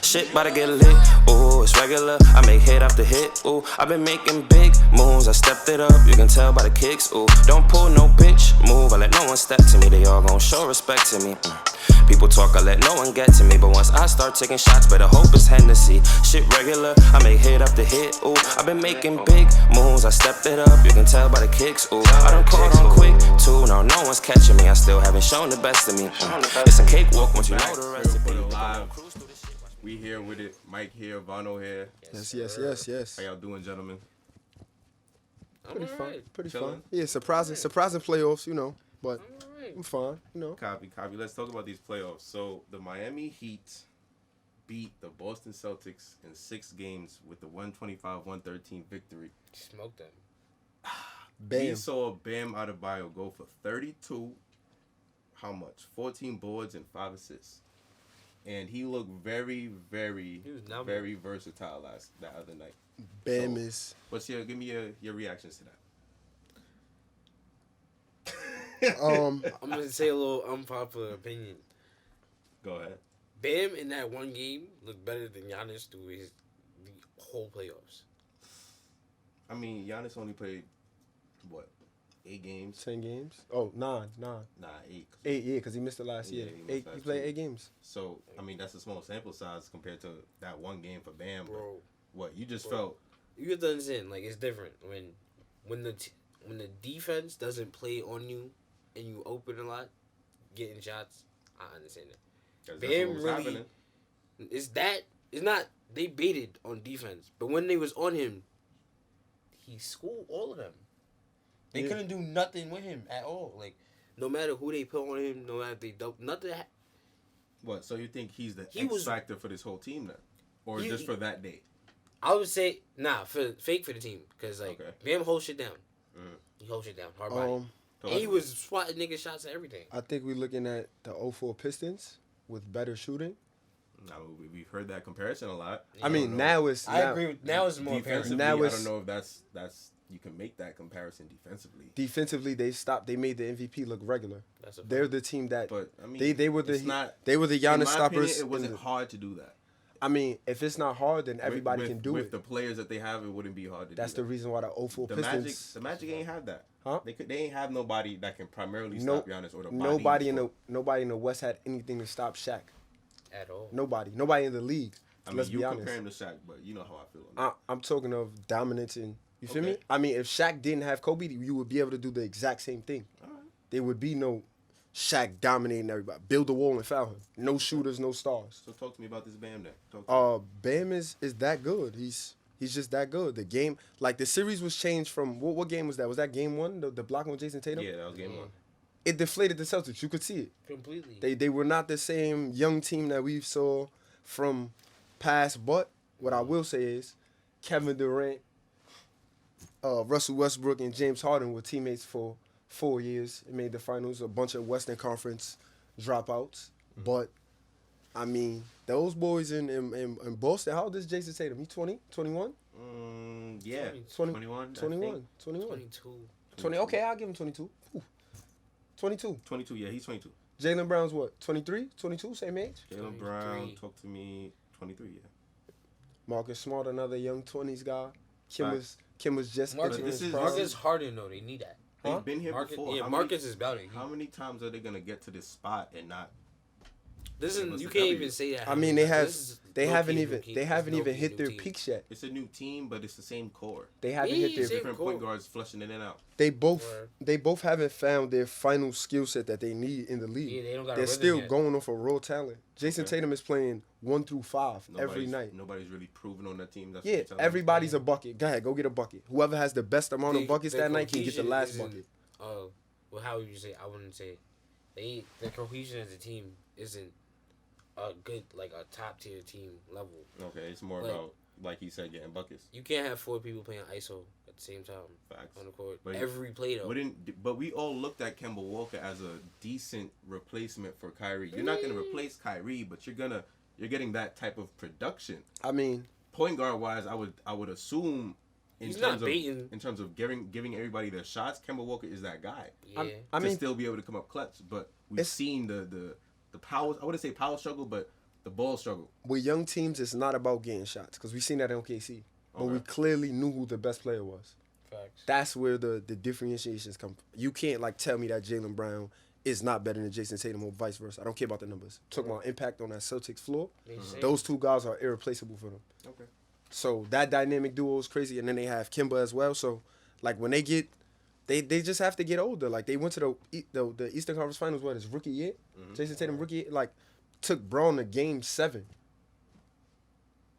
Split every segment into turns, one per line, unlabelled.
Shit bout to get lit, ooh, it's regular. I make hit after hit, ooh. I've been making big moves, I stepped it up, you can tell by the kicks, ooh. Don't pull no bitch move, I let no one step to me, they all gon' show respect to me. People talk, I let no one get to me, but once I start taking shots, better hope it's Hennessy. Shit regular, I make hit after hit, ooh. I've been making big moves, I stepped it up, you can tell by the kicks, ooh. I done caught on quick, too, now no one's catching me, I still haven't shown the best of me. It's a cakewalk once you know the recipe.
We here with it. Mike here, Vano here.
Yes.
How y'all doing, gentlemen?
Pretty fun. Pretty
Chilling?
fun. Yeah, surprising playoffs, you know. But I'm fine, you know.
Copy. Let's talk about these playoffs. So the Miami Heat beat the Boston Celtics in 6 games with the 125-113 victory.
Smoked them.
Bam.
We saw Bam Adebayo go for 32. How much? 14 boards and 5 assists. And he looked very, very, very versatile that other night.
Bam is.
Give me your reactions to that.
I'm gonna say a little unpopular opinion.
Go ahead.
Bam in that one game looked better than Giannis through the whole playoffs.
I mean, Giannis only played what? 8 games?
10 games? Oh, 9.
Nah, 8.
8, yeah, because he missed the last year. He played 8 games.
So, I mean, that's a small sample size compared to that one game for Bam.
Bro.
What, you just felt...
You have to understand, like, it's different. When the defense doesn't play on you and you open a lot, getting shots, I understand that. Bam really... It's not... They baited on defense. But when they was on him, he schooled all of them. They couldn't do nothing with him at all. Like, no matter who they put on him, no matter if they don't, nothing.
What? So you think he's the X factor for this whole team then, or just for that day?
I would say fake for the team because Bam holds shit down. He holds shit down, hard body. And he was swatting nigga shots at everything.
I think we're looking at the 04 Pistons with better shooting.
No, we've heard that comparison a lot.
I mean, now it's.
I agree. Now it's more apparent.
Now I don't know if that's. You can make that comparison defensively.
Defensively, they made the MVP look regular. They're the team that.
But I mean,
they were the Giannis stoppers.
It wasn't hard to do that.
I mean, if it's not hard, then everybody can do it.
With the players that they have, it wouldn't be hard to do.
That's the reason why the 04 Pistons.
The Magic ain't have that.
Huh?
They ain't have nobody that can primarily stop Giannis or the
nobody in the West had anything to stop Shaq.
At all.
Nobody in the league.
I mean, you compare him to Shaq, but you know how I feel.
I'm talking of dominance and. You feel me? I mean, if Shaq didn't have Kobe, you would be able to do the exact same thing. Right. There would be no Shaq dominating everybody. Build a wall and foul him. No shooters, no stars.
So talk to me about this Bam then.
Bam is that good. He's just that good. The game, like the series was changed from, what game was that? Was that game 1, the blocking with Jason Tatum?
Yeah, that was game 1.
It deflated the Celtics. You could see it.
Completely.
They were not the same young team that we saw from past, but what I will say is Kevin Durant, Russell Westbrook and James Harden were teammates for 4 years. It made the finals. A bunch of Western Conference dropouts. Mm-hmm. But, I mean, those boys in Boston, how old is Jason Tatum? He 20? 21?
Yeah.
21.
22.
20. Okay, I'll give him 22. Ooh. 22.
22, yeah, he's 22.
Jaylen Brown's what? 23? 22? Same age?
Jaylen Brown, talk to me, 23, yeah.
Marcus Smart, another young 20s guy. Kim was just
Marcus Harden though. They need that.
They've been here before.
Yeah, Marcus is about it.
How many times are they gonna get to this spot and not?
You can't even say that.
I mean, they haven't even hit their peaks yet.
It's a new team, but it's the same core.
They haven't hit their
different point guards flushing in and out.
They both haven't found their final skill set that they need in the league.
Yeah,
they're still going off of raw talent. Jason Tatum is playing 1 through 5 every night.
Nobody's really proven on that team.
That's everybody's a bucket. Go ahead, go get a bucket. Whoever has the best amount of buckets that night can get the last bucket.
Well, how would you say? I wouldn't say the cohesion as a team isn't a good, like a top tier team level.
Okay, it's more about, like you said, getting buckets.
You can't have 4 people playing ISO at the same time.
Facts.
On the court.
But
every play though.
But we all looked at Kemba Walker as a decent replacement for Kyrie. You're not gonna replace Kyrie, but you're getting that type of production.
I mean,
point guard wise, I would assume in terms of giving everybody their shots, Kemba Walker is that guy.
Yeah.
I mean, still be able to come up clutch, but we've seen the power. I wouldn't say power struggle, but the ball struggle.
With young teams, it's not about getting shots because we've seen that in OKC. But we clearly knew who the best player was.
Facts.
That's where the differentiations come from. You can't tell me that Jaylen Brown is not better than Jason Tatum or vice versa. I don't care about the numbers. Talking about impact on that Celtics floor, those two guys are irreplaceable for them.
Okay.
So that dynamic duo is crazy, and then they have Kimba as well. So when they get, they just have to get older. They went to the Eastern Conference Finals. What, his rookie year? Jason Tatum rookie year, took Braun to Game 7.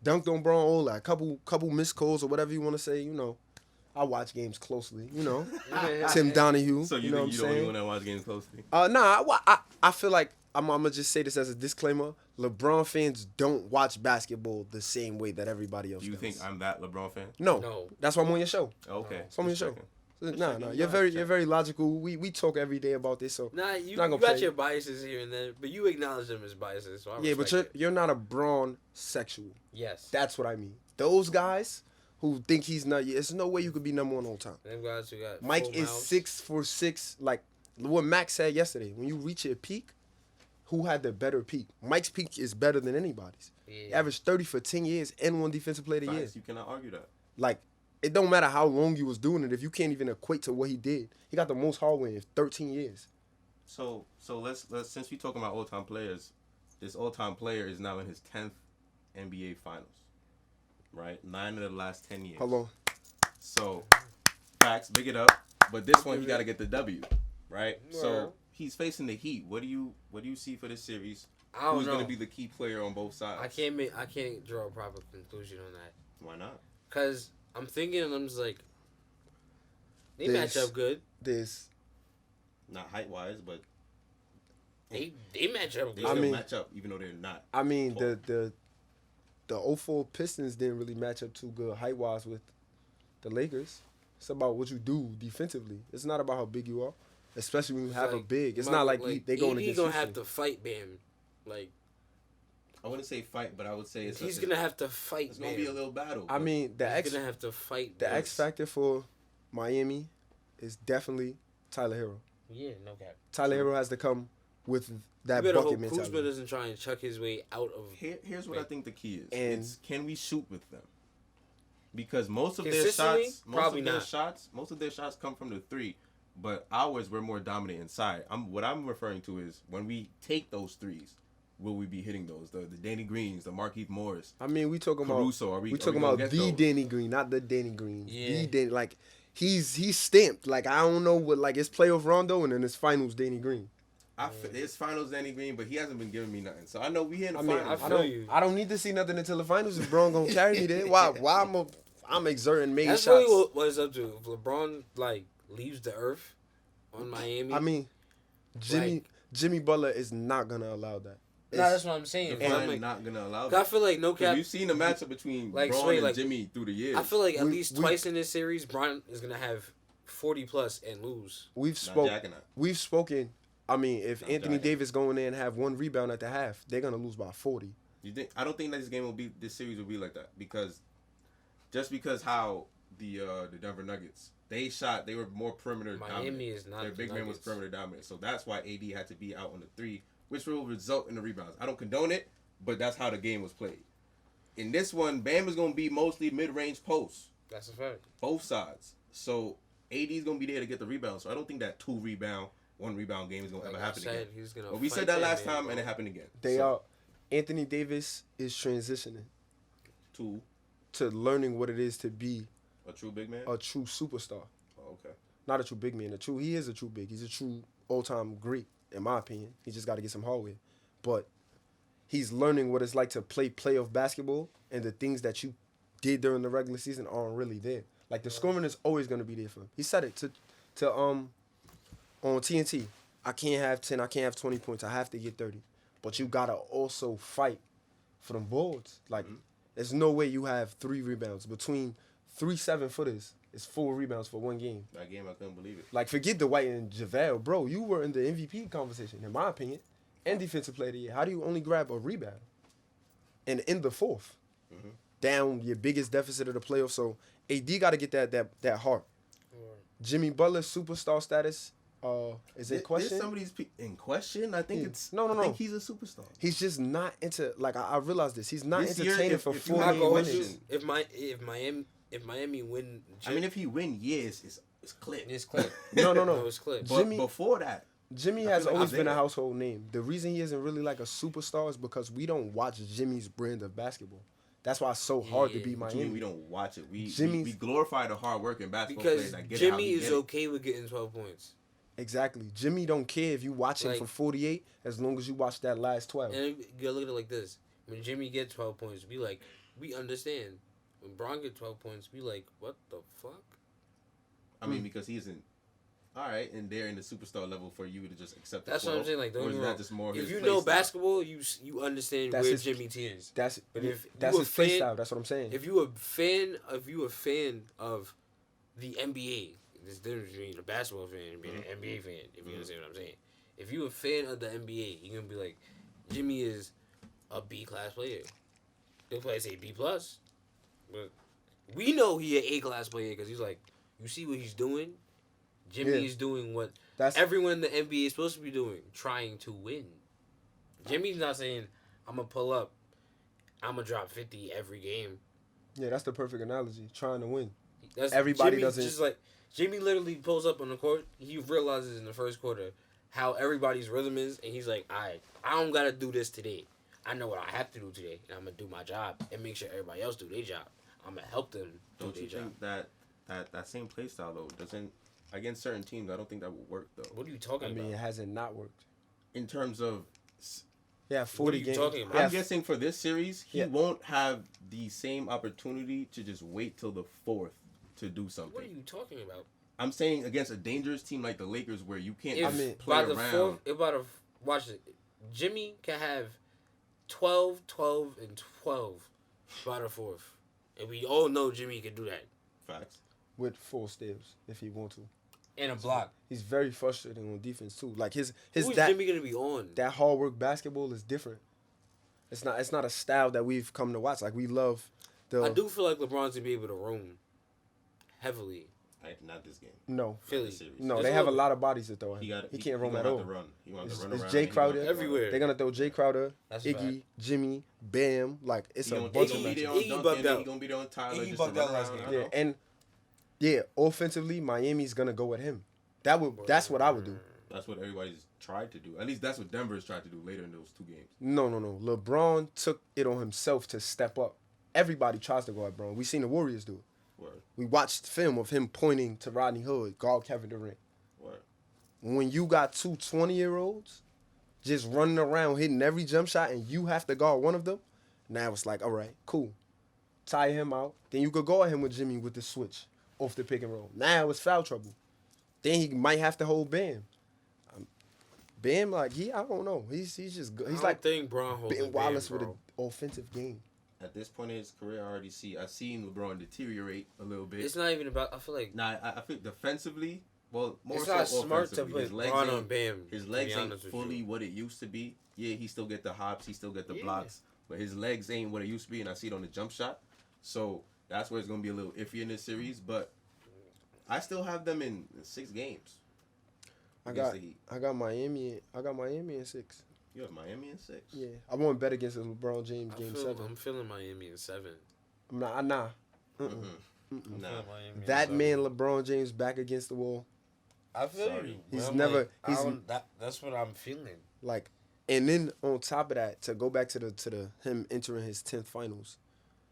Dunked on Braun all that. Couple missed calls or whatever you want to say. I watch games closely. Tim Donahue.
So you
know
think
what I'm
you're the only
saying?
one that watch games closely?
I feel like I'm gonna just say this as a disclaimer. LeBron fans don't watch basketball the same way that everybody else
Do you
does.
think I'm that LeBron fan?
No. That's why I'm on your show.
Okay.
That's why I'm on your show. No. You're very logical. We talk every day about this. So
You
not gonna
got
play.
your biases here and there, but you acknowledge them as biases. So I
Yeah, but
respect
you're not a Braun sexual.
Yes.
That's what I mean. Those guys who think he's not, there's no way you could be number one all time.
Them guys who got
Mike
full
is
mouths.
6'6", like what Max said yesterday. When you reach your peak, who had the better peak? Mike's peak is better than anybody's.
Yeah.
He averaged 30 for 10 years and won Defensive Player of the Year.
You cannot argue that.
It don't matter how long you was doing it if you can't even equate to what he did. He got the most hard-win in 13 years.
So let's since we talking about all-time players, this all-time player is now in his 10th NBA Finals. Right? 9 of the last 10 years.
Hold on.
So, facts, big it up. But this one, he got to get the W, right?
Yeah.
So, he's facing the Heat. What do you see for this series?
I don't
Who's
know.
going to be the key player on both sides?
I can't draw a proper conclusion on that.
Why not?
Cause I'm thinking, I'm just like, they
This-
match up good.
There's
Not height-wise, but
They match up
they
good.
still match up, even though they're not.
I mean, the 04 Pistons didn't really match up too good height-wise with the Lakers. It's about what you do defensively. It's not about how big you are, especially when you have a big. It's not like they going against
He's gonna
Houston.
have to fight Bam. Like,
I wouldn't say fight, but I would say
he's gonna have to fight
it's
Bam.
going to be a little battle.
I mean,
He's gonna have to fight
the
Bam.
X factor for Miami is definitely Tyler Hero.
Yeah, no cap.
Tyler Hero has to come with that
You better
bucket
hope Kuzma
mentality.
doesn't try and chuck his way out of.
Here's what I think the key is.
And-
It's can we shoot with them? Because most of their
Consistently?
shots,
Probably not.
most of their shots come from the three, but ours we're more dominant inside. What I'm referring to is when we take those threes, will we be hitting those? The Danny Greens, the Markieff Morris.
I mean, we talking
Caruso,
about
are we
talking
gonna
about
get
the
those?
Danny Green, not the Danny Green.
Yeah.
The Danny, he's stamped. I don't know what it's playoff Rondo and then it's finals Danny Green.
It's finals Danny Green, but he hasn't been giving me nothing. So I know we in the
I mean,
finals.
I feel you.
I don't need to see nothing until the finals. If Braun gonna carry me there, why I'm exerting mega
That's
shots.
really what it's up to. If LeBron leaves the earth on Miami.
I mean, Jimmy Butler is not gonna allow that.
no, that's what I'm saying.
I'm not gonna allow
'Cause
that.
I feel like no cap.
We've seen the matchup between
Like,
Braun
Sway,
and
like,
Jimmy through the years.
I feel like at
We-
least
we-
twice in this series, Bron is gonna have 40 plus and lose.
We've
jacking that.
spoken. I mean, if
Not
Anthony
jacking.
Davis go in there and have one rebound at the half, they're gonna lose by 40.
I don't think that this series will be like that because how the Denver Nuggets they were more perimeter
Miami
dominant.
is not
Their
the
big man was
Nuggets.
perimeter dominant, so that's why AD had to be out on the three, which will result in the rebounds. I don't condone it, but that's how the game was played. In this one, Bam is gonna be mostly mid-range posts,
That's a fact.
both sides. So AD is gonna be there to get the rebound. So I don't think that 2-rebound, 1-rebound game is gonna ever happen again.
He's gonna
But we
fight
said that last
man,
time,
bro.
and it happened again.
They
So,
are. Anthony Davis is transitioning
to
to learning what it is to be
a true big man.
a true superstar.
Oh, okay.
Not a true big man. He is a true big. He's a true all-time great, in my opinion. He just got to get some hardware. But he's learning what it's like to play playoff basketball, and the things that you did during the regular season aren't really there. The scoring is always going to be there for him. He said it to on TNT. I can't have 10. I can't have 20 points. I have to get 30. But you got to also fight for them boards. There's no way you have 3 rebounds. Between 3 7-footers, it's 4 rebounds for one game.
That game, I couldn't believe it.
Forget Dwight and JaVale. Bro, you were in the MVP conversation, in my opinion, and Defensive Player of the Year. How do you only grab a rebound? And in the fourth, down your biggest deficit of the playoffs. So AD got to get that heart. Jimmy Butler's superstar status Is it question?
There's somebody's in question. I think it's
no.
I think he's a superstar.
He's just not into like I realized this. He's not
This year,
entertaining
if
for
you
48
have
minutes.
If Miami win,
I mean, if he win, it's clip.
it's clip.
No.
It's clip.
But before that,
Jimmy
I
has
feel like
always been a
Isaiah-
household name. The reason he isn't really like a superstar is because we don't watch Jimmy's brand of basketball. That's why it's so hard to beat
What you mean
Miami.
we don't watch it? We
Jimmy's-
glorify the hard work and basketball
Because
players that get it how
Jimmy
he
is
get it.
okay with getting 12 points.
Exactly. Jimmy don't care if you watch him
Like-
for 48 as long as you watch that last 12.
And you gotta look at it like this: when Jimmy gets 12 points, we understand. When Bron get 12 points, we like, what the fuck?
I mean, because he isn't. All right, and they're in the superstar level for you to just accept.
That's what I'm saying. Like, don't
or
get
is
me
that
wrong.
just more
If
his
you
play
know
style?
basketball, you understand
That's
where
his-
Jimmy T is.
That's
But if
that's
you
his
a
play
fan-
style. That's what I'm saying.
If you a fan of the NBA, there's a difference between a basketball fan and being an NBA fan. If you understand what I'm saying. If you a fan of the NBA, you're gonna be like, Jimmy is a B class player. They'll probably say B plus, but we know he an A class player because he's like, you see what he's doing. Jimmy
Yeah.
is doing what
That's
everyone in the NBA is supposed to be doing, trying to win. Jimmy's not saying, I'm going to pull up, I'm going to drop 50 every game.
yeah, that's the perfect analogy. Trying to win.
That's,
Everybody
Jimmy
doesn't-
Just like, Jimmy literally pulls up on the court, he realizes in the first quarter how everybody's rhythm is, and he's like, all right, I don't got to do this today. I know what I have to do today, and I'm going to do my job and make sure everybody else do their job. I'm going to help them do
Don't
their
you
job.
think that same play style though doesn't against certain teams? I don't think that would work though.
What are you talking
I mean, it
about?
hasn't not worked.
In terms of,
Yeah, 40
you
games.
talking about?
Yeah,
I'm guessing for this series, he
Yeah.
won't have the same opportunity to just wait till the fourth to do something.
What are you talking about?
I'm saying against a dangerous team like the Lakers, where you can't
If
just
by
play
the
around.
fourth, watch it. Jimmy can have 12, 12, and 12 by the fourth. And we all know Jimmy can do that.
Facts.
with 4 steals if he want to.
And a block.
He's very frustrating on defense too. Like his
Who is
that
Jimmy going to be on?
that hard work basketball is different. It's not a style that we've come to watch. Like we love the
I do feel like LeBron's going to be able to roam heavily.
Not this game.
no.
Philly.
This series.
No,
It's
they have a
over.
lot of bodies to throw.
He
can't roam
gonna
at
have
all.
to run. He wants to run
It's
around.
Jay
and he gonna
Crowder.
have to run.
Everywhere.
They're gonna throw Jay Crowder,
That's a
Iggy, Jimmy, Bam. Like it's
He
a
gonna,
bunch
he
of
gonna be
matchups.
there on
Iggy
Duncan,
bugged
and
out.
he gonna be there on Tyler.
Iggy
just
bugged
to run
out last
around.
game.
I
Yeah,
know.
and yeah, offensively, Miami's gonna go at him. That's what I would do.
That's what everybody's tried to do. At least that's what Denver's tried to do later in those 2 games.
No. LeBron took it on himself to step up. Everybody tries to go at Bron. We seen the Warriors do it.
Word.
We watched film of him pointing to Rodney Hood, guard Kevin Durant.
Word.
When you got 2 20-year-olds just running around hitting every jump shot and you have to guard one of them, now it's like, all right, cool. Tire him out. Then you could go at him with Jimmy with the switch off the pick and roll. Now it's foul trouble. Then he might have to hold Bam. Bam, like, I don't know. He's just good. He's
I
like
don't think Bron holds
Ben
Bam,
Wallace with
bro.
an offensive game.
At this point in his career, I've seen LeBron deteriorate a little bit.
It's not even about. I feel like
Nah, I feel defensively, well, more
it's
so
not smart to
offensively.
put Bron on
ain't-
Bam.
His
to
legs
be
ain't
honest with
fully
you.
what it used to be. Yeah, he still get the hops, he still get the
Yeah.
blocks, but his legs ain't what it used to be, and I see it on the jump shot. So that's where it's gonna be a little iffy in this series. But I still have them in 6 games.
I
against
got
the Heat.
Miami in 6.
You have Miami in 6.
Yeah, I won't bet against the LeBron James game 7.
I'm feeling Miami in 7.
Nah.
Nah.
That man, LeBron James, back against the wall.
I feel
Sorry.
you.
He's
I'm
never-
Like, I
he's-
don't- that's what I'm feeling.
Like, and then on top of that, to go back to the him entering his 10th finals,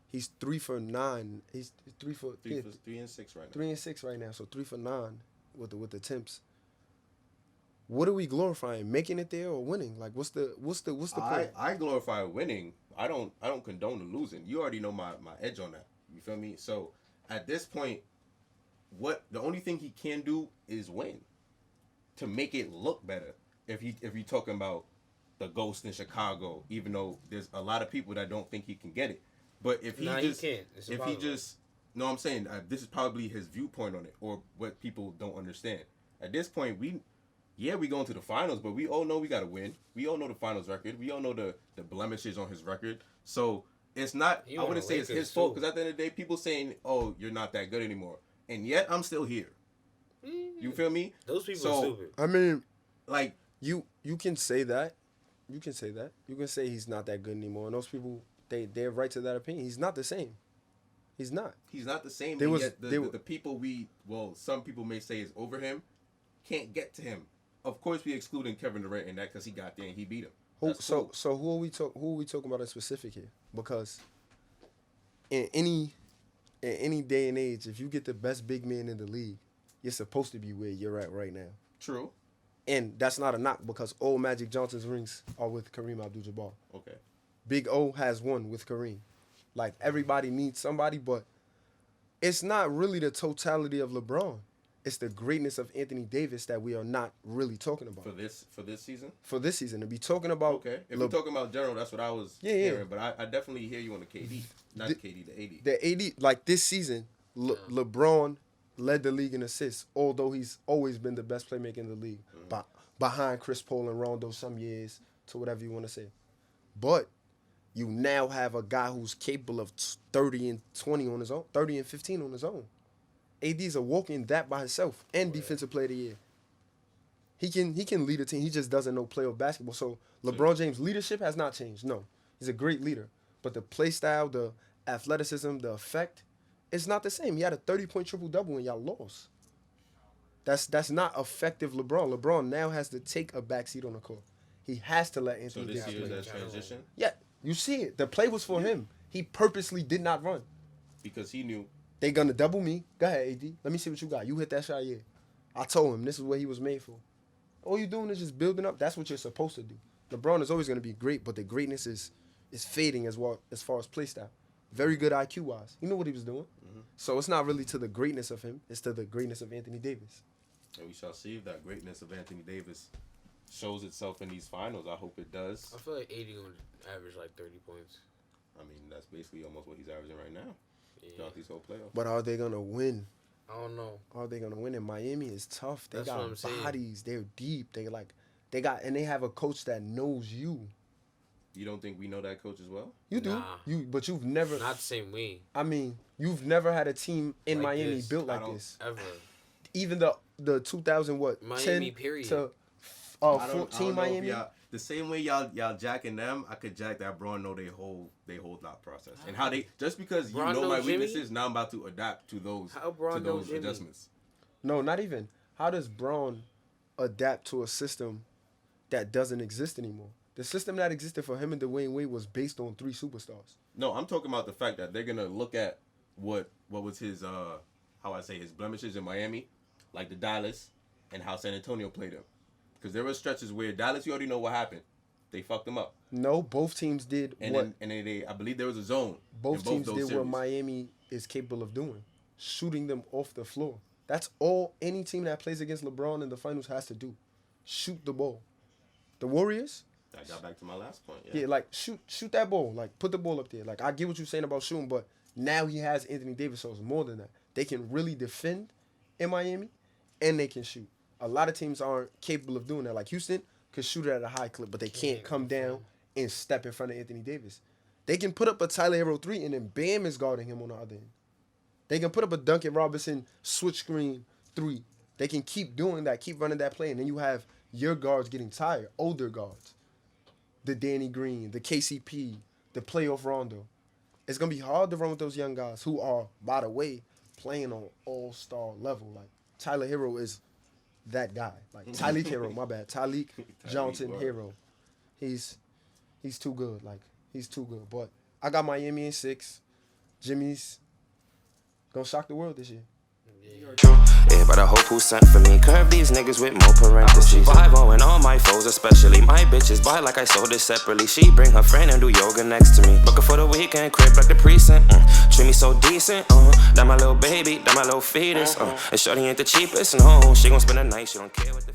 he's 3 for 9. He's 3 for
3 and 6 right now.
3 and 6 right now. So 3 for 9 with the attempts. What are we glorifying? Making it there or winning? Like, what's the point?
I glorify winning. I don't condone the losing. You already know my edge on that. You feel me? So at this point, the only thing he can do is win to make it look better. If you're talking about the ghost in Chicago, even though there's a lot of people that don't think he can get it, but if he
Nah,
just
he can't. It's
if he
impossible.
just no, I'm saying this is probably his viewpoint on it or what people don't understand. At this point, we going to the finals, but we all know we got to win. We all know the finals record. We all know the blemishes on his record. So it's not,
He
I
on
wouldn't
the
say it's
Lakers,
his fault
too.
because at the end of the day, people saying, oh, you're not that good anymore. And yet I'm still here. You feel me?
Those people are stupid.
I mean,
like
you can say that. You can say that. You can say he's not that good anymore. And those people, they're right to that opinion. He's not the same. He's not.
He's not the same.
Yet
the people some people may say is over him, can't get to him. Of course, we excluding Kevin Durant in that because he got there and he beat him.
So who are we talking about in specific here? Because in any day and age, if you get the best big man in the league, you're supposed to be where you're at right now.
True.
And that's not a knock because old Magic Johnson's rings are with Kareem Abdul-Jabbar.
Okay.
Big O has one with Kareem. Like, everybody needs somebody, but it's not really the totality of LeBron. It's the greatness of Anthony Davis that we are not really talking about.
For this season?
For this season. To be talking about...
Okay. If we're talking about general, that's what I was hearing. But I definitely hear you on the KD. Not the KD, the AD.
The AD, like this season, LeBron led the league in assists, although he's always been the best playmaker in the league. Behind Chris Paul and Rondo some years, to whatever you want to say. But you now have a guy who's capable of 30 and 20 on his own, 30 and 15 on his own. AD's a walking that by himself and defensive player of the year. He can lead a team. He just doesn't know playoff basketball. So LeBron James' leadership has not changed. No, he's a great leader. But the play style, the athleticism, the effect, it's not the same. He had a 30-point triple-double and y'all lost. That's not effective LeBron. LeBron now has to take a backseat on the court. He has to let Anthony Davis play.
So this year is that transition?
Yeah, you see it. The play was for him. He purposely did not run.
Because he knew.
They gonna double me. Go ahead, AD. Let me see what you got. You hit that shot, yeah. I told him this is what he was made for. All you doing is just building up. That's what you're supposed to do. LeBron is always gonna be great, but the greatness is fading as far as play style. Very good IQ wise. He knew what he was doing. Mm-hmm. So it's not really to the greatness of him. It's to the greatness of Anthony Davis.
And we shall see if that greatness of Anthony Davis shows itself in these finals. I hope it does.
I feel like AD gonna average like 30 points.
I mean, that's basically almost what he's averaging right now. Throughout these whole playoffs.
But are they gonna win?
I don't know.
Are they gonna win? And Miami is tough. They
That's
got bodies. They're deep. And they have a coach that knows you.
You don't think we know that coach as well?
You do. But you've never.
Not the same way.
I mean, you've never had a team in
like
Miami
this.
built like this.
Ever.
Even the 2000
Miami
10
period.
to 14 Miami.
The same way y'all jacking them, I could jack that Braun know they whole thought process and how they just because
Braun
you know my
Jimmy?
weaknesses, now I'm about to adapt to those adjustments.
No, not even. How does Braun adapt to a system that doesn't exist anymore? The system that existed for him and Dwayne Wade was based on 3 superstars.
No, I'm talking about the fact that they're gonna look at what was his his blemishes in Miami, like the Dallas, and how San Antonio played him. Because there were stretches where Dallas, you already know what happened. They fucked them up.
No, both teams did
then I believe there was a zone.
Both teams did what Miami is capable of doing, shooting them off the floor. That's all any team that plays against LeBron in the finals has to do. Shoot the ball. The Warriors...
I got back to my last point.
Yeah, like, shoot that ball. Like, put the ball up there. Like, I get what you're saying about shooting, but now he has Anthony Davis, so it's more than that. They can really defend in Miami, and they can shoot. A lot of teams aren't capable of doing that. Like Houston could shoot it at a high clip, but they can't come down and step in front of Anthony Davis. They can put up a Tyler Hero 3, and then Bam is guarding him on the other end. They can put up a Duncan Robinson switch screen 3. They can keep doing that, keep running that play, and then you have your guards getting tired, older guards. The Danny Green, the KCP, the playoff Rondo. It's going to be hard to run with those young guys who are, by the way, playing on all-star level. Like, Tyler Hero is that guy. Like, Tyleek Hero, my bad. Tyleek Johnson Hero. He's too good. Like, he's too good. But I got Miami in 6. Jimmy's going to shock the world this year.
Yeah, but I hope who sent for me. Curve these niggas with more parentheses. 5-0 and all my foes, especially my bitches. Buy like I sold it separately. She bring her friend and do yoga next to me. Booking for the weekend, crib like the precinct. Treat me so decent. That my little baby, that my little fetus. And shorty ain't the cheapest. No, she gon' spend the night. She don't care what the